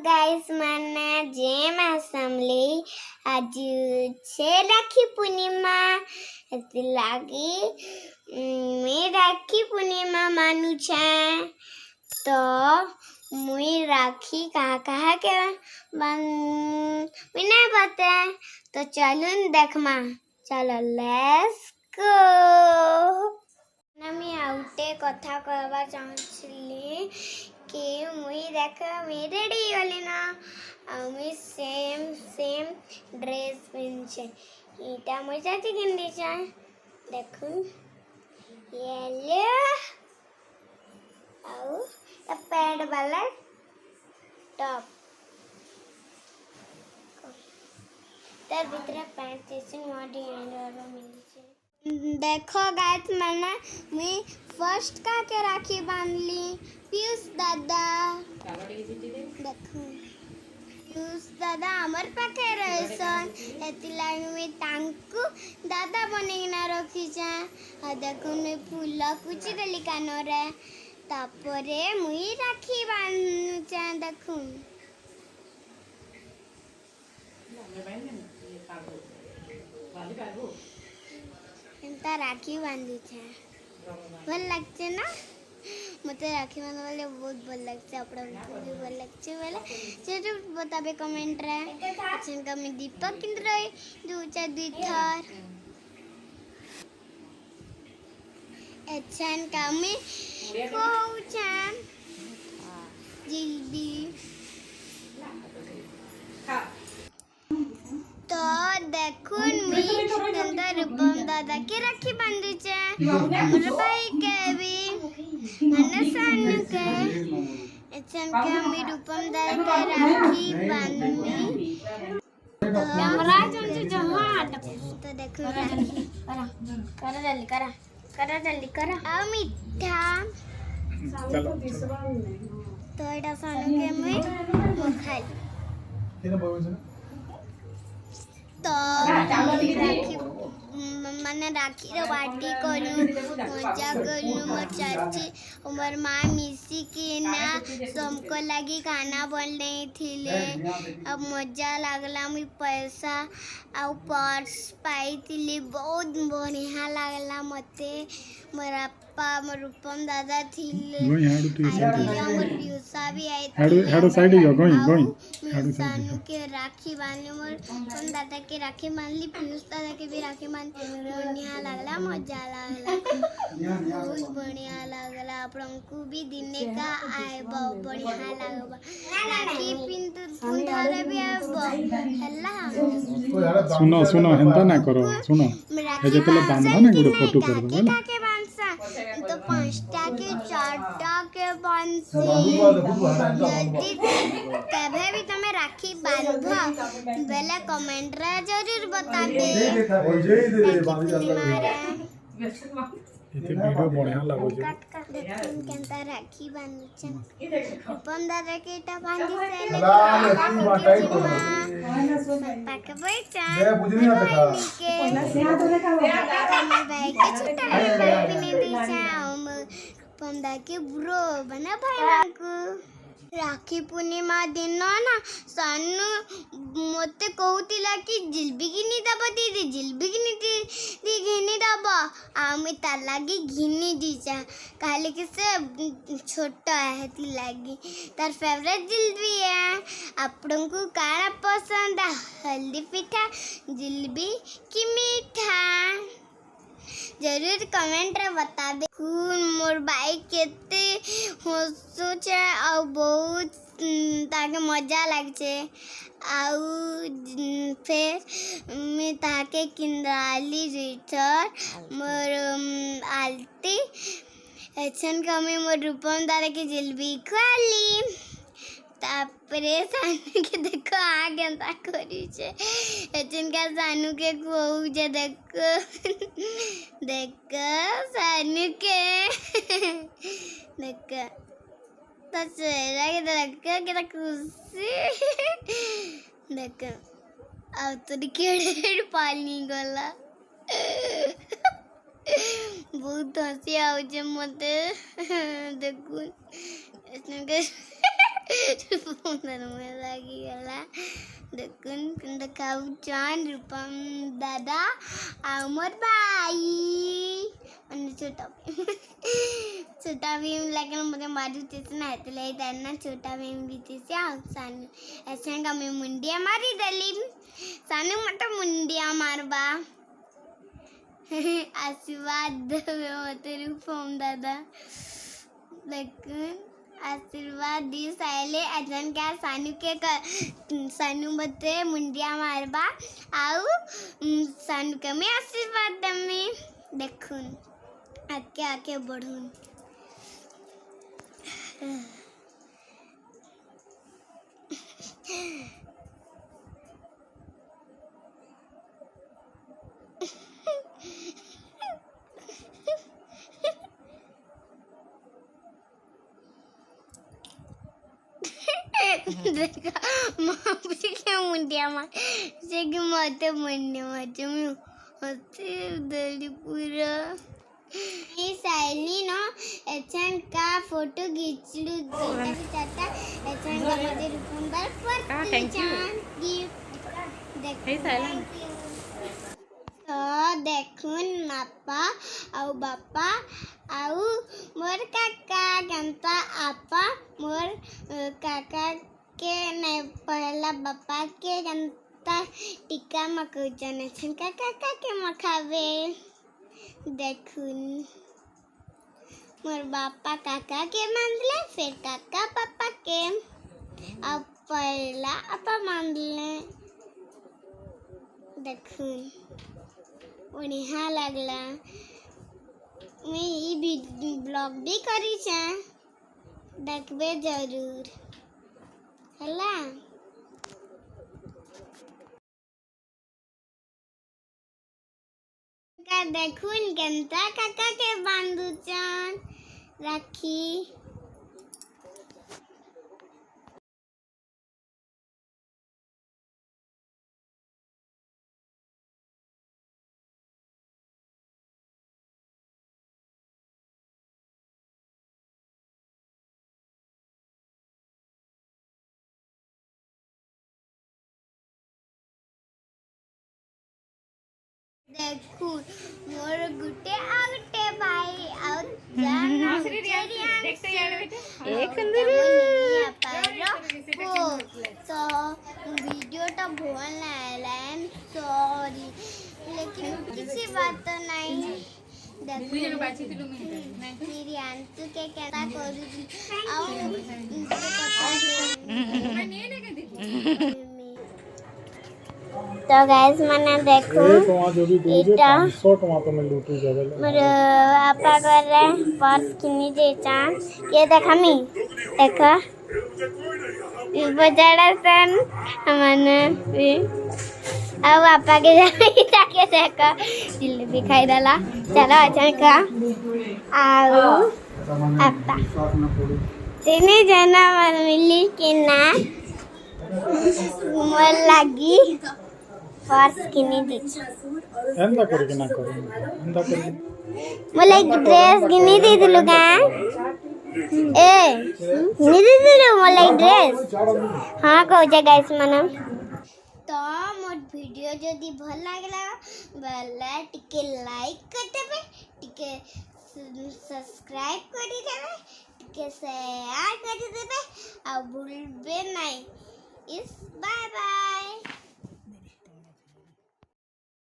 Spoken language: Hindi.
गाइस मैंने जेम असेंबली आज छे राखी पूर्णिमा लगी मैं राखी पूर्णिमा मानु छे तो मुई राखी कहाँ कहाँ के बिना बता तो चलून देखमा चलो लेट्स गो नमी आउटे कथा कहबा चाहछली कि मुई देख मैं रेडी होली ना मुई सेम ड्रेस पिनछे इटा मुई चाची किंदी छे देखु येलो आउ पैंट वाला टॉप तर भीतर पैंट जैसे मॉडी एंड मिली छे देखो गाइस मैंने मैं फर्स्ट का के राखी बांध ली पीयूष दादा देखो पीयूष दादा अमर पाखे रहसन एतिलाग में तांकु दादा बनेना रखी छे आ देखो मैं फूल कुछ देली कानो रे तापरे मुई राखी बांधनु छे देखो एंता राखी बांधी छे भल लगछे ना मते राखी बांधवाले बहुत भल लगछे आपड़ा भी भल लगछे वाला जरूर बताबे कमेंट रे अच्छा का मैं दीपक किंद्र दूचा दुथर अच्छा का मैं कोचन जिलबी तो देखुन मी तंदा रूपम दादा के राखी बांधु छे मोर भाई के भी मने सानु के एचन के मी रूपम दादा के राखी बांधनी तो हमरा जल्दी जमा तो देखो राखी करा जल्दी करा आ मीठा चलो तो एटा सानु के मी खाई तो राखी मैंने राखी रे पार्टी करू मजा करू मोर चाची मोर माँ मिसी के ना सबको लगी खाना बनने थिले अब मजा लागला मुई पैसा आ पर्स पाई थिली बहुत बढ़िया लागला मते मोर अप्पा मोर रूपम दादा थिले मोर पियूसा भी आई हेडो साइड गई सानू के राखी बांधली मोर रूपम दादा के राखी बांधली पियूष दादा के भी राखी बांधली बढ़िया लागला मजा लागला बहुत बढ़िया लागला आपको भी दिने का आए बहुत बढ़िया लागबा राखी पिंतु भी हल्ला सुनो हेंता ना करो सुनो ए जेतले बांधा ना गुडे फोटो कर दो ना के बांधसा तो 5टा के 4टा के बांधसी यदि कभी भी तुम्हें राखी बांधो बेले कमेंट रे जरूर बताबे इते वीडियो बढ़िया लागो जे देखुन केनता राखी बांधु छन रूपम दादा के टा बांधी से पाके बैठा भाई के छोटा पिने दी जाऊं रूपम दादा के ब्रो बना भाई को राखी पूर्णिमा दिन ना सानू मते कहूतिला कि जिलबी घिनी दबा दीदी जिलबी घिनी दी घिनी दबा आमी तार लागी घिनी दीजा काले कि से छोटा है ती लागी तार फेवरेट जिलबी है आपको काना पसंद हल्दी पिठा जिलबी की मीठा जरूर कमेंट रे बताबे कौन मोर भाई केते हंसो छे आ बहुत ताके मजा लाग छे आउ फिर मैं ताके किंद्राली रिटर मोर आलती एछन कमी मोर रूपम दादा के जिलबी खाली तापरे सानू के देखो आ केनता करी छे एचन का सानू के कहू जे देखो देखो सानू के देखो तो चेहरा के देखो कितना खुशी देखो अब तो केड़े पानी गला बहुत हंसी आउचे मते देखो इसने ସୁନ୍ଦର ମୁହଁ ଲାଗିଗଲା। ଦେଖୁନ ଖାଉଛନ୍ ରୂପମ ଦାଦା ଆଉ ମୋର ଭାଇ ମାନେ छोटा भीम लेकिन मुझे मारूते ना इसलिए डरना छोटा भीम भी से सानू ऐसे का मैं मुंडिया मारी डली सानू मत मुंडिया मारबा आशीर्वाद देवे मत रूपम दादा लेकिन आशीर्वाद दी साले अजन का सानू मत मुंडिया मारबा आउ सानू के मैं आशीर्वाद दमी देखुन आके आके बढ़ून देखा मापी क्या मुंडिया मार से कि मत मुंडिया मार मैं होते दली पूरा ये साइली नो एचन का फोटो खींचलू जोटा भी चाहता एचन का मजे रूपम बार पर थैंक यू देख तो देखुन मापा आउ बापा आउ मोर काका गंता आपा मोर काका के नहीं पहला बापा के गंता टीका मकौचन एचन का काका के मखावे देखुन मोर बापा काका के मानले फिर काका पापा के अब पहला अपा मानले देखुन बढ़िया लगला मैं ये ब्लॉग भी करी छे देखबे जरूर हला का देखुन गंता काका के बांधुचन राखी देखू मोर गुटे आउटे भाई आउट जाना एक सुंदर तो वीडियो तो भोल लाइन सॉरी लेकिन किसी बात तो नहीं देखो मेरी आंटू के क्या करूँ तो गाइस मैंने देखो इटा मोर आपा करे पर्स किनी दे चान ये देखमी देखा बजाड़ा सन हमने भी अब आपा के जाके देखा जिलेबी खाई डाला चलो अच्छा का आओ आपा तीन जना मिली कि ना मोर लगी पर्स किनी दीछ ಎಂದ ಕರಿಗೆ ನಾ ಕರು ಎಂದ ಕರಿಗೆ मोला एक ड्रेस किनी दीदिलु का ए किनी दीदिलु मोला एक ड्रेस हां कहू गाइस माने तो मोर वीडियो जदी भल लागला बेला टिके लाइक कर देबे टिके सब्सक्राइब कर देबे टिके शेयर कर देबे आ भूलबे नहीं इस बाय बाय।